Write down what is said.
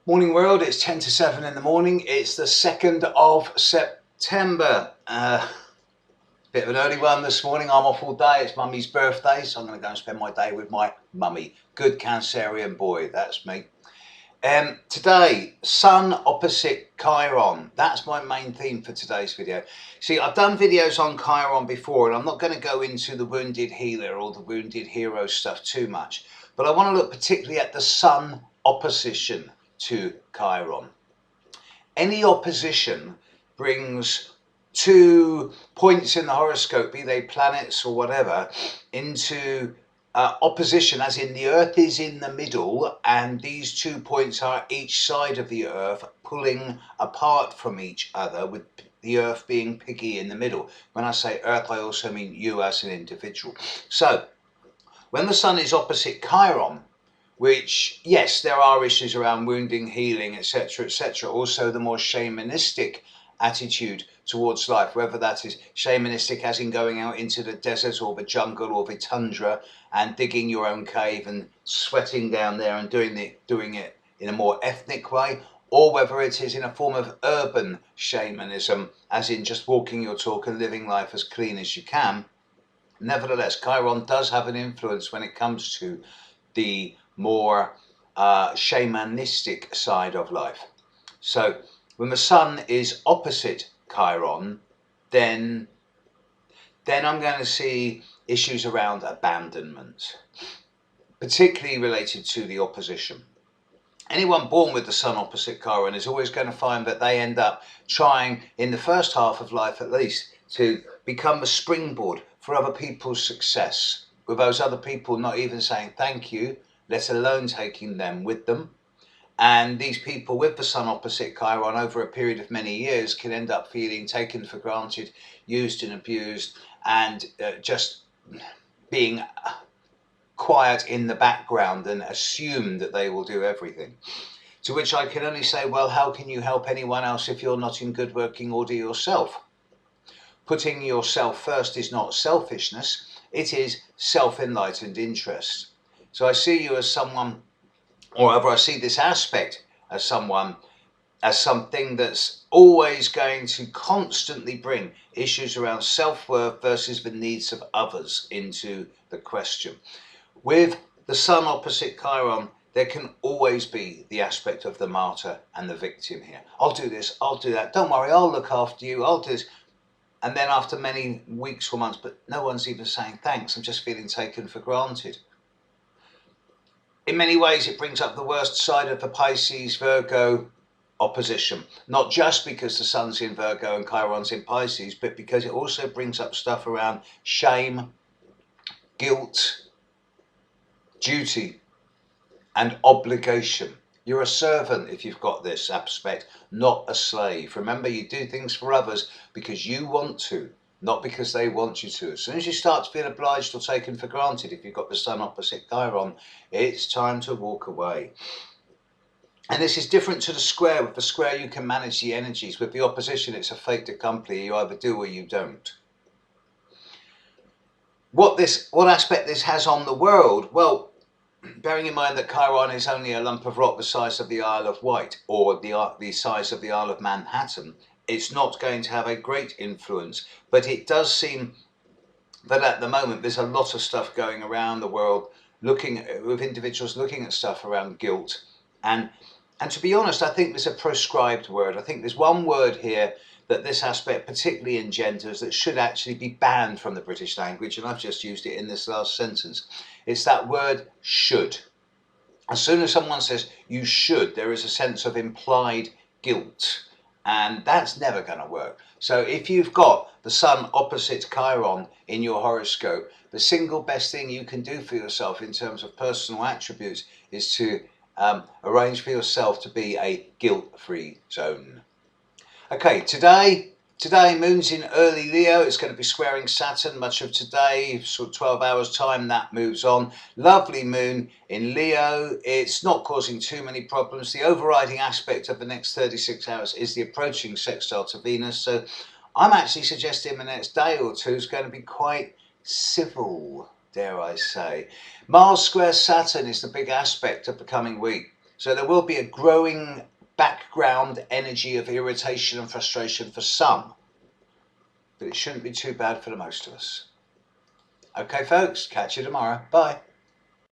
Morning world, it's 10 to 7 in the morning. It's the 2nd of September. Bit of an early one this morning. I'm off all day. It's Mummy's birthday, so I'm going to go and spend my day with my mummy. Good Cancerian boy, that's me. Today, Sun opposite Chiron. That's my main theme for today's video. See, I've done videos on Chiron before, and I'm not going to go into the wounded healer or the wounded hero stuff too much. But I want to look particularly at the Sun opposition to Chiron. Any opposition brings 2 points in the horoscope, be they planets or whatever, into opposition, as in the Earth is in the middle and these 2 points are each side of the Earth, pulling apart from each other, with the Earth being piggy in the middle. When I say Earth, I also mean you as an individual. So when the Sun is opposite Chiron, which, yes, there are issues around wounding, healing, etc., etc. Also, the more shamanistic attitude towards life, whether that is shamanistic as in going out into the desert or the jungle or the tundra and digging your own cave and sweating down there and doing it in a more ethnic way, or whether it is in a form of urban shamanism, as in just walking your talk and living life as clean as you can. Nevertheless, Chiron does have an influence when it comes to the more shamanistic side of life. So when the Sun is opposite Chiron, then I'm going to see issues around abandonment, particularly related to the opposition. Anyone born with the Sun opposite Chiron is always going to find that they end up trying, in the first half of life at least, to become a springboard for other people's success, with those other people not even saying thank you, let alone taking them with them. And these people with the Sun opposite Chiron over a period of many years can end up feeling taken for granted, used and abused, and just being quiet in the background and assume that they will do everything. To which I can only say, well, how can you help anyone else if you're not in good working order yourself? Putting yourself first is not selfishness, it is self-enlightened interest. So I see you as someone, or rather I see this aspect as someone, as something that's always going to constantly bring issues around self-worth versus the needs of others into the question. With the Sun opposite Chiron, there can always be the aspect of the martyr and the victim here. I'll do this, I'll do that, don't worry, I'll look after you, I'll do this. And then after many weeks or months, but no one's even saying thanks, I'm just feeling taken for granted. In many ways, it brings up the worst side of the Pisces-Virgo opposition. Not just because the Sun's in Virgo and Chiron's in Pisces, but because it also brings up stuff around shame, guilt, duty, and obligation. You're a servant if you've got this aspect, not a slave. Remember, you do things for others because you want to, not because they want you to. As soon as you start to feel obliged or taken for granted, if you've got the Sun opposite Chiron, it's time to walk away. And this is different to the square. With the square, you can manage the energies. With the opposition, it's a fait accompli. You either do or you don't. What aspect this has on the world? Well, bearing in mind that Chiron is only a lump of rock the size of the Isle of Wight, or the size of the Isle of Manhattan, it's not going to have a great influence. But it does seem that at the moment there's a lot of stuff going around the world, with individuals looking at stuff around guilt. And to be honest, I think there's a proscribed word. I think there's one word here that this aspect particularly engenders that should actually be banned from the British language, and I've just used it in this last sentence. It's that word should. As soon as someone says you should, there is a sense of implied guilt, and that's never going to work. So if you've got the Sun opposite Chiron in your horoscope, the single best thing you can do for yourself in terms of personal attributes is to arrange for yourself to be a guilt-free zone. Okay, today Moon's in early Leo. It's going to be squaring Saturn much of today, sort of 12 hours time, that moves on. Lovely Moon in Leo. It's not causing too many problems. The overriding aspect of the next 36 hours is the approaching sextile to Venus. So I'm actually suggesting the next day or two is going to be quite civil, dare I say. Mars square Saturn is the big aspect of the coming week. So there will be a growing background energy of irritation and frustration for some, but it shouldn't be too bad for the most of us. Okay, folks, catch you tomorrow. Bye.